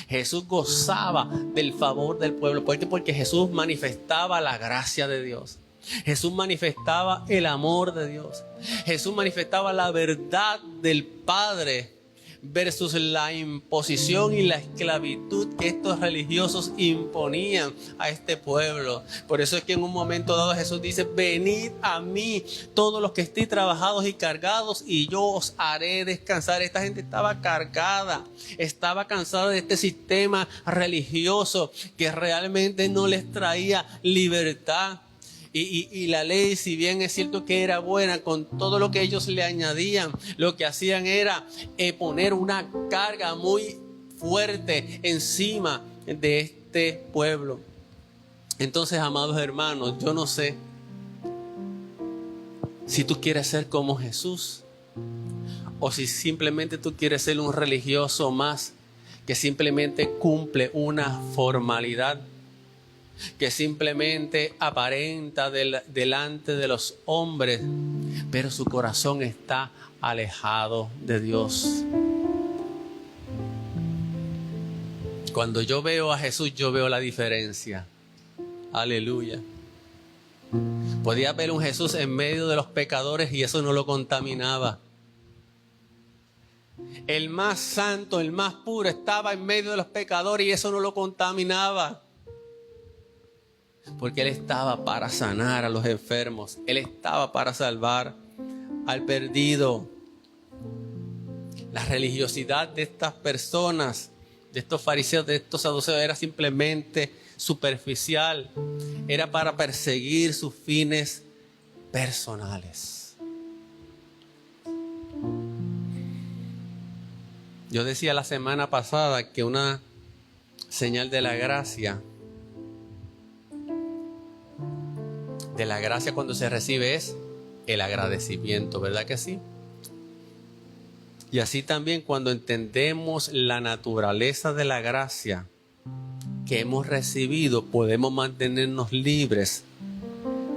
Jesús gozaba del favor del pueblo. ¿Por qué? Porque Jesús manifestaba la gracia de Dios. Jesús manifestaba el amor de Dios. Jesús manifestaba la verdad del Padre versus la imposición y la esclavitud que estos religiosos imponían a este pueblo. Por eso es que en un momento dado Jesús dice: venid a mí todos los que estéis trabajados y cargados, y yo os haré descansar. Esta gente estaba cargada, estaba cansada de este sistema religioso que realmente no les traía libertad. Y la ley, si bien es cierto que era buena, con todo lo que ellos le añadían, lo que hacían era poner una carga muy fuerte encima de este pueblo. Entonces, amados hermanos, yo no sé si tú quieres ser como Jesús o si simplemente tú quieres ser un religioso más que simplemente cumple una formalidad, que simplemente aparenta delante de los hombres, pero su corazón está alejado de Dios. Cuando yo veo a Jesús, yo veo la diferencia. Aleluya. Podía ver un Jesús en medio de los pecadores y eso no lo contaminaba. El más santo, el más puro, estaba en medio de los pecadores y eso no lo contaminaba. Porque Él estaba para sanar a los enfermos. Él estaba para salvar al perdido. La religiosidad de estas personas, de estos fariseos, de estos saduceos, era simplemente superficial. Era para perseguir sus fines personales. Yo decía la semana pasada que una señal de la gracia cuando se recibe es el agradecimiento, ¿verdad que sí? Y así también cuando entendemos la naturaleza de la gracia que hemos recibido, podemos mantenernos libres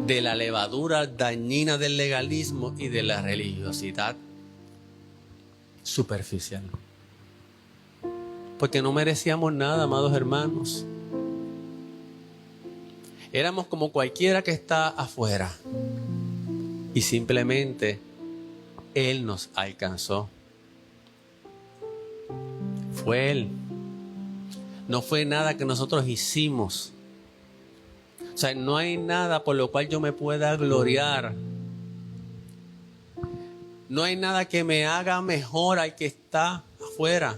de la levadura dañina del legalismo y de la religiosidad superficial. Porque no merecíamos nada, amados hermanos. Éramos como cualquiera que está afuera. Y simplemente Él nos alcanzó. Fue Él. No fue nada que nosotros hicimos. O sea, no hay nada por lo cual yo me pueda gloriar. No hay nada que me haga mejor al que está afuera.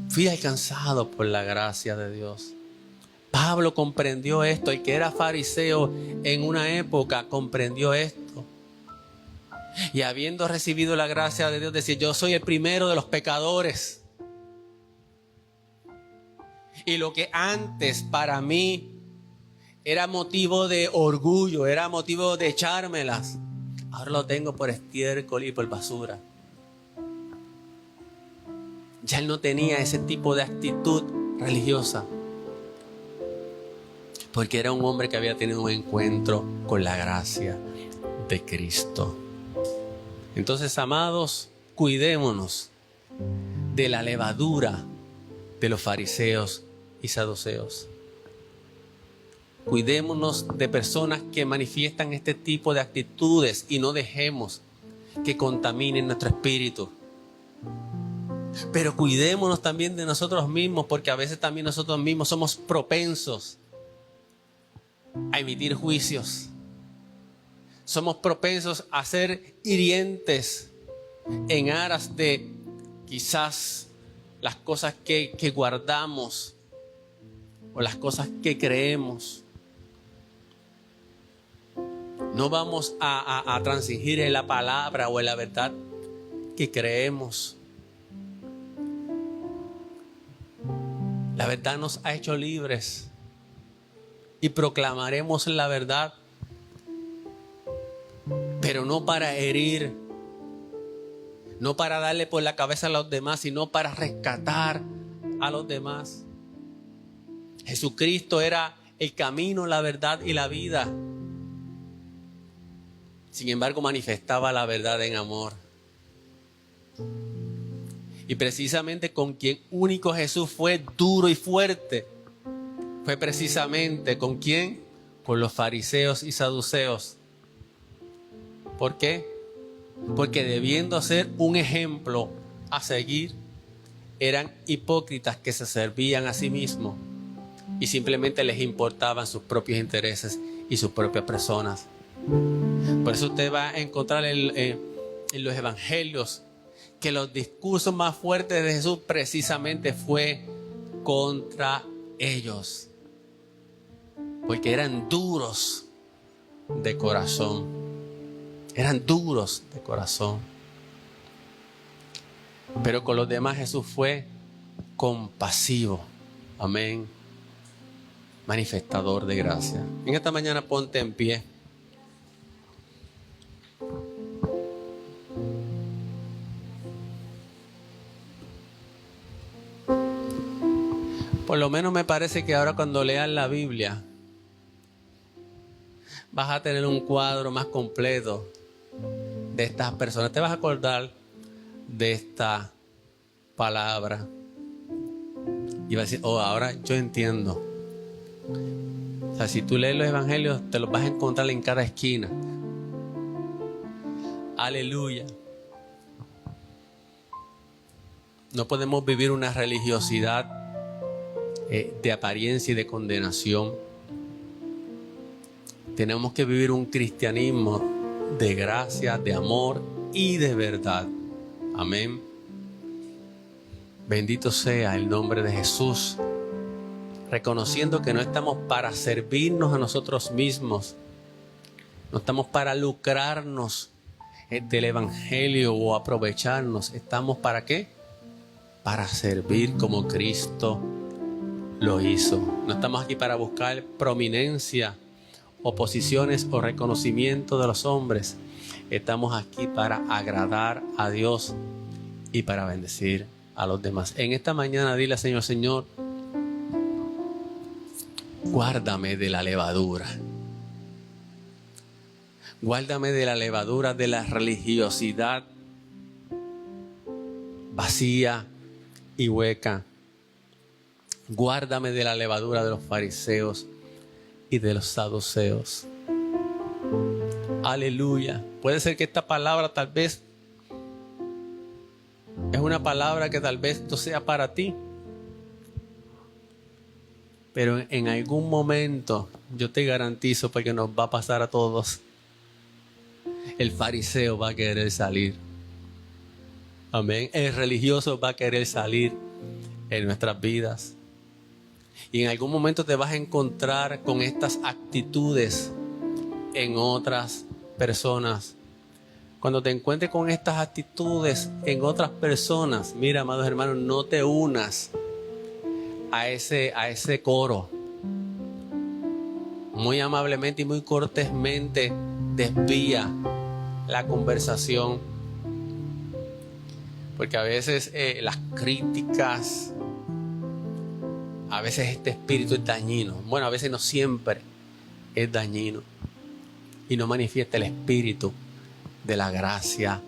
Fui alcanzado por la gracia de Dios. Pablo comprendió esto. El que era fariseo en una época comprendió esto. Y habiendo recibido la gracia de Dios, decía: yo soy el primero de los pecadores. Y lo que antes para mí era motivo de orgullo, era motivo de echármelas, ahora lo tengo por estiércol y por basura. Ya él no tenía ese tipo de actitud religiosa, porque era un hombre que había tenido un encuentro con la gracia de Cristo. Entonces, amados, cuidémonos de la levadura de los fariseos y saduceos. Cuidémonos de personas que manifiestan este tipo de actitudes y no dejemos que contaminen nuestro espíritu. Pero cuidémonos también de nosotros mismos, porque a veces también nosotros mismos somos propensos a emitir juicios. Somos propensos a ser hirientes en aras de quizás las cosas que guardamos o las cosas que creemos. No vamos a transigir en la palabra o en la verdad que creemos. La verdad nos ha hecho libres y proclamaremos la verdad, pero no para herir, no para darle por la cabeza a los demás, sino para rescatar a los demás. Jesucristo era el camino, la verdad y la vida. Sin embargo, manifestaba la verdad en amor. Y precisamente con quien único Jesús fue duro y fuerte, fue precisamente ¿con quién? Con los fariseos y saduceos. ¿Por qué? Porque debiendo ser un ejemplo a seguir, eran hipócritas que se servían a sí mismos y simplemente les importaban sus propios intereses y sus propias personas. Por eso usted va a encontrar en los evangelios que los discursos más fuertes de Jesús precisamente fue contra ellos, porque eran duros de corazón. Eran duros de corazón. Pero con los demás Jesús fue compasivo. Amén. Manifestador de gracia. En esta mañana ponte en pie. Por lo menos me parece que ahora cuando leas la Biblia vas a tener un cuadro más completo de estas personas. Te vas a acordar de esta palabra y vas a decir: oh, ahora yo entiendo. O sea, si tú lees los evangelios, te los vas a encontrar en cada esquina. Aleluya. No podemos vivir una religiosidad de apariencia y de condenación. Tenemos que vivir un cristianismo de gracia, de amor y de verdad. Amén. Bendito sea el nombre de Jesús. Reconociendo que no estamos para servirnos a nosotros mismos. No estamos para lucrarnos del evangelio o aprovecharnos. ¿Estamos para qué? Para servir como Cristo lo hizo. No estamos aquí para buscar prominencia o posiciones o reconocimiento de los hombres. Estamos aquí para agradar a Dios y para bendecir a los demás. En esta mañana dile al Señor: Señor, guárdame de la levadura. Guárdame de la levadura de la religiosidad vacía y hueca. Guárdame de la levadura de los fariseos y de los saduceos. Aleluya. Puede ser que esta palabra tal vez es una palabra que tal vez no sea para ti. Pero en algún momento, yo te garantizo, porque nos va a pasar a todos, el fariseo va a querer salir. Amén. El religioso va a querer salir en nuestras vidas. Y en algún momento te vas a encontrar con estas actitudes en otras personas. Cuando te encuentres con estas actitudes en otras personas, mira, amados hermanos, no te unas a ese coro. Muy amablemente y muy cortésmente desvía la conversación. Porque a veces las críticas, a veces este espíritu es dañino. Bueno, a veces no siempre es dañino. Y no manifiesta el espíritu de la gracia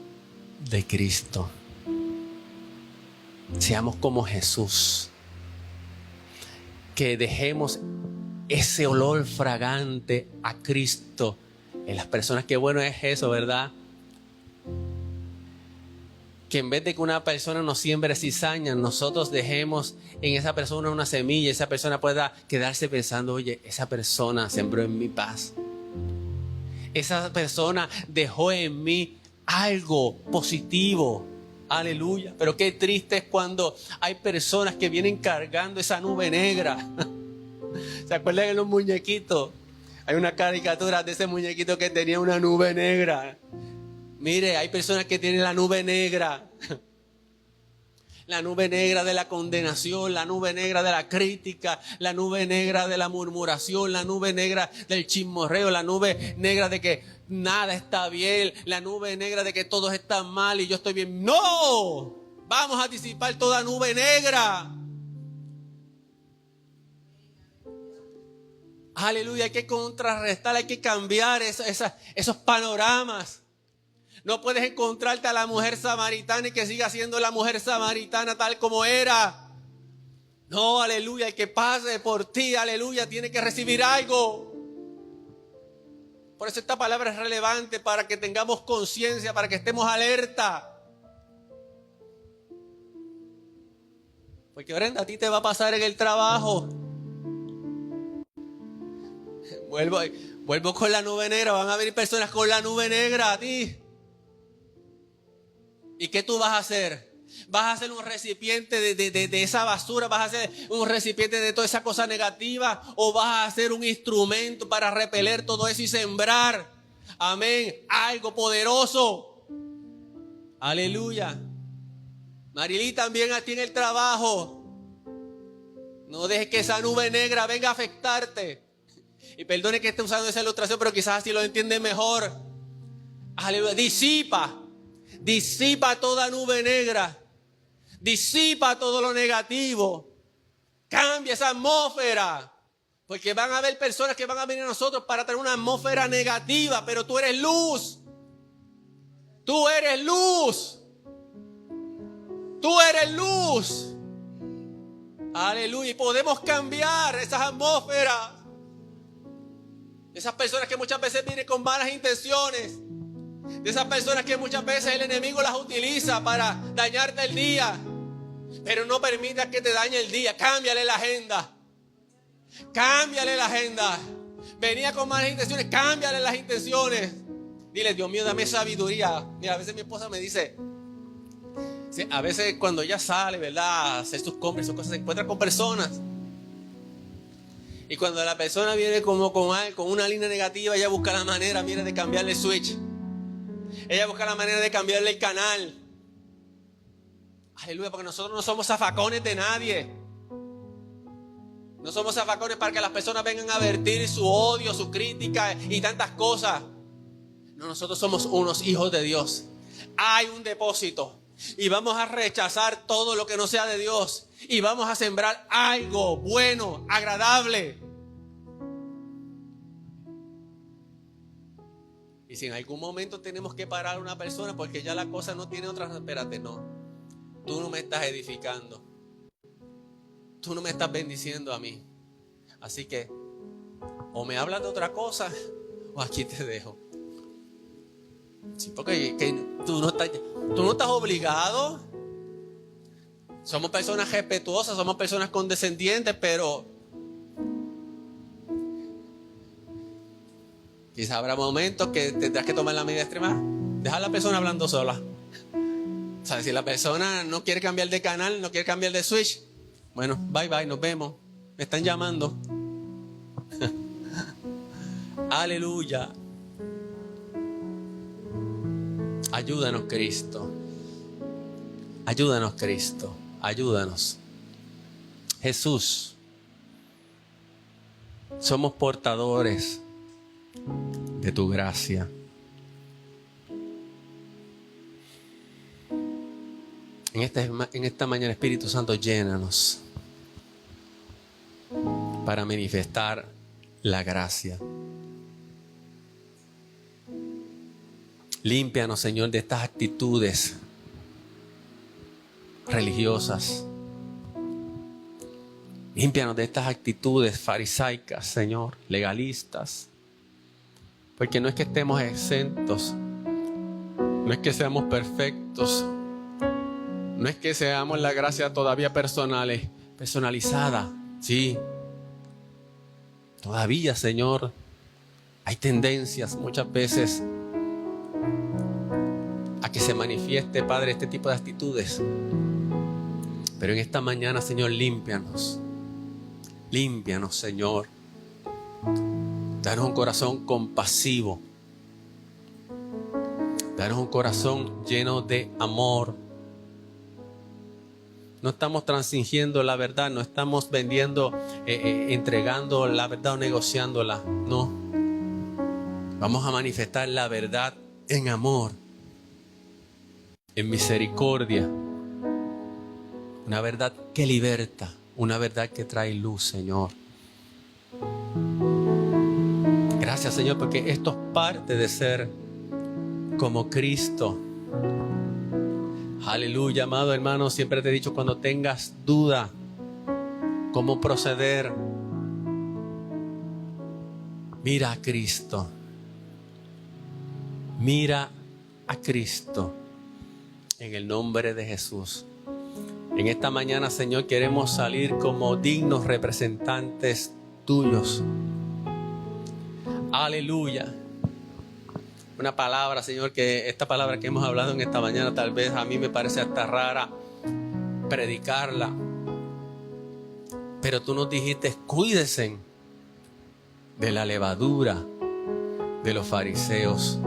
de Cristo. Seamos como Jesús. Que dejemos ese olor fragante a Cristo en las personas. Qué bueno es eso, ¿verdad? Que en vez de que una persona nos siembre cizaña, nosotros dejemos en esa persona una semilla. Esa persona pueda quedarse pensando, oye, esa persona sembró en mi paz. Esa persona dejó en mí algo positivo. Aleluya. Pero qué triste es cuando hay personas que vienen cargando esa nube negra. ¿Se acuerdan de los muñequitos? Hay una caricatura de ese muñequito que tenía una nube negra. Mire, hay personas que tienen la nube negra. La nube negra de la condenación, la nube negra de la crítica, la nube negra de la murmuración, la nube negra del chismorreo, la nube negra de que nada está bien, la nube negra de que todos están mal y yo estoy bien. ¡No! Vamos a disipar toda nube negra. Aleluya, hay que contrarrestar, hay que cambiar esos panoramas. No puedes encontrarte a la mujer samaritana y que siga siendo la mujer samaritana tal como era. No, aleluya, el que pase por ti, aleluya, tiene que recibir algo. Por eso esta palabra es relevante, para que tengamos conciencia, para que estemos alerta. Porque Brenda, a ti te va a pasar en el trabajo. Vuelvo con la nube negra, van a venir personas con la nube negra a ti. ¿Y qué tú vas a hacer? ¿Vas a ser un recipiente de esa basura? ¿Vas a ser un recipiente de toda esa cosa negativa? ¿O vas a ser un instrumento para repeler todo eso y sembrar? Amén. Algo poderoso. Aleluya. Marilí, también a ti en el trabajo. No dejes que esa nube negra venga a afectarte. Y perdone que esté usando esa ilustración, pero quizás así lo entiende mejor. Aleluya. Disipa toda nube negra. Disipa todo lo negativo. Cambia esa atmósfera. Porque van a haber personas que van a venir a nosotros para tener una atmósfera negativa. Pero tú eres luz. Tú eres luz. Tú eres luz. Aleluya. Y podemos cambiar esas atmósferas. Esas personas que muchas veces vienen con malas intenciones. De esas personas que muchas veces el enemigo las utiliza para dañarte el día. Pero no permitas que te dañe el día. Cámbiale la agenda. Cámbiale la agenda. Venía con malas intenciones. Cámbiale las intenciones. Dile, Dios mío, dame sabiduría. Mira, a veces mi esposa me dice, a veces cuando ella sale, ¿verdad?, a hacer sus compras, sus cosas, se encuentra con personas. Y cuando la persona viene como con una línea negativa, ella busca la manera, mira, de cambiarle el switch. Ella busca la manera de cambiarle el canal. Aleluya, porque nosotros no somos zafacones de nadie. No somos zafacones para que las personas vengan a vertir su odio, su crítica y tantas cosas. No, nosotros somos unos hijos de Dios. Hay un depósito y vamos a rechazar todo lo que no sea de Dios. Y vamos a sembrar algo bueno, agradable. Y si en algún momento tenemos que parar a una persona porque ya la cosa no tiene otra, espérate, no. Tú no me estás edificando. tú no me estás bendiciendo a mí. Así que o me hablas de otra cosa o aquí te dejo. Sí, porque tú no estás obligado. Somos personas respetuosas, somos personas condescendientes, pero quizá habrá momentos que tendrás que tomar la medida extrema. Deja a la persona hablando sola. O sea, si la persona no quiere cambiar de canal, no quiere cambiar de switch, bueno, bye bye, nos vemos. Me están llamando. Aleluya. Ayúdanos, Cristo. Ayúdanos, Cristo. Ayúdanos. Jesús, somos portadores de tu gracia. En esta mañana, Espíritu Santo, llénanos para manifestar la gracia. Límpianos, Señor, de estas actitudes religiosas. Límpianos de estas actitudes farisaicas, Señor, legalistas. Porque no es que estemos exentos, no es que seamos perfectos, no es que seamos la gracia todavía personalizada. Sí, todavía, Señor, hay tendencias muchas veces a que se manifieste, Padre, este tipo de actitudes. Pero en esta mañana, Señor, límpianos. Límpianos, Señor. Danos un corazón compasivo. Danos un corazón lleno de amor. No estamos transigiendo la verdad, no estamos vendiendo, entregando la verdad o negociándola. No. Vamos a manifestar la verdad en amor, en misericordia. Una verdad que liberta, una verdad que trae luz, Señor. Gracias, Señor, porque esto es parte de ser como Cristo. Aleluya, amado hermano, siempre te he dicho, cuando tengas duda cómo proceder, mira a Cristo. Mira a Cristo en el nombre de Jesús. En esta mañana, Señor, queremos salir como dignos representantes tuyos. Aleluya. Una palabra, Señor, que esta palabra que hemos hablado en esta mañana, tal vez a mí me parece hasta rara predicarla. Pero tú nos dijiste, cuídense de la levadura de los fariseos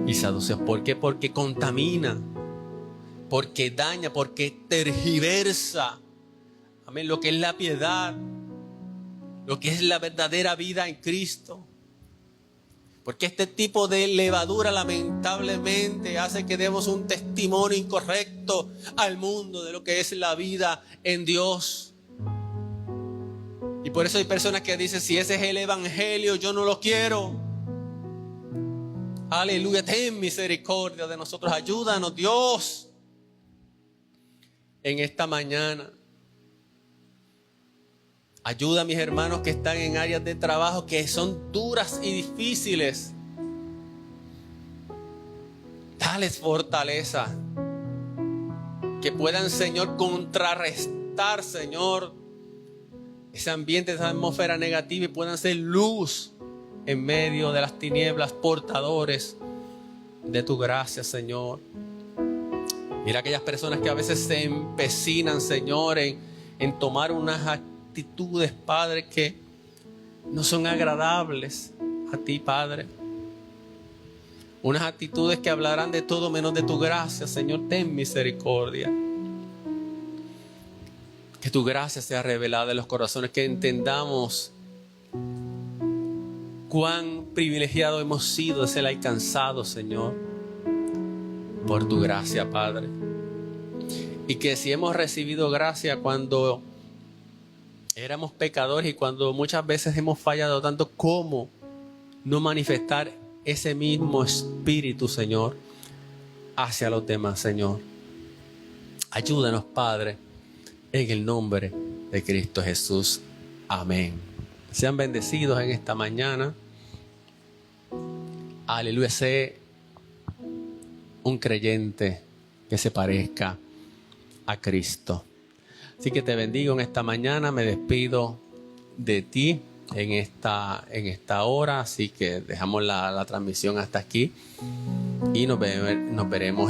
y saduceos. ¿Por qué? Porque contamina, porque daña, porque tergiversa. Amén. Lo que es la piedad, lo que es la verdadera vida en Cristo. Porque este tipo de levadura lamentablemente hace que demos un testimonio incorrecto al mundo de lo que es la vida en Dios. Y por eso hay personas que dicen, si ese es el evangelio, yo no lo quiero. Aleluya, ten misericordia de nosotros. Ayúdanos, Dios, en esta mañana. Ayuda a mis hermanos que están en áreas de trabajo que son duras y difíciles. Dales fortaleza. Que puedan, Señor, contrarrestar, Señor, ese ambiente, esa atmósfera negativa, y puedan ser luz en medio de las tinieblas, portadores de tu gracia, Señor. Mira aquellas personas que a veces se empecinan, Señor, en tomar unas actitudes, Padre, que no son agradables a ti, Padre. Unas actitudes que hablarán de todo menos de tu gracia, Señor. Ten misericordia. Que tu gracia sea revelada en los corazones, que entendamos cuán privilegiados hemos sido de ser alcanzados, Señor, por tu gracia, Padre. Y que si hemos recibido gracia cuando éramos pecadores y cuando muchas veces hemos fallado tanto, ¿cómo no manifestar ese mismo espíritu, Señor, hacia los demás, Señor? Ayúdanos, Padre, en el nombre de Cristo Jesús. Amén. Sean bendecidos en esta mañana. Aleluya. Sé un creyente que se parezca a Cristo. Así que te bendigo en esta mañana. Me despido de ti en esta hora. Así que dejamos la transmisión hasta aquí y nos veremos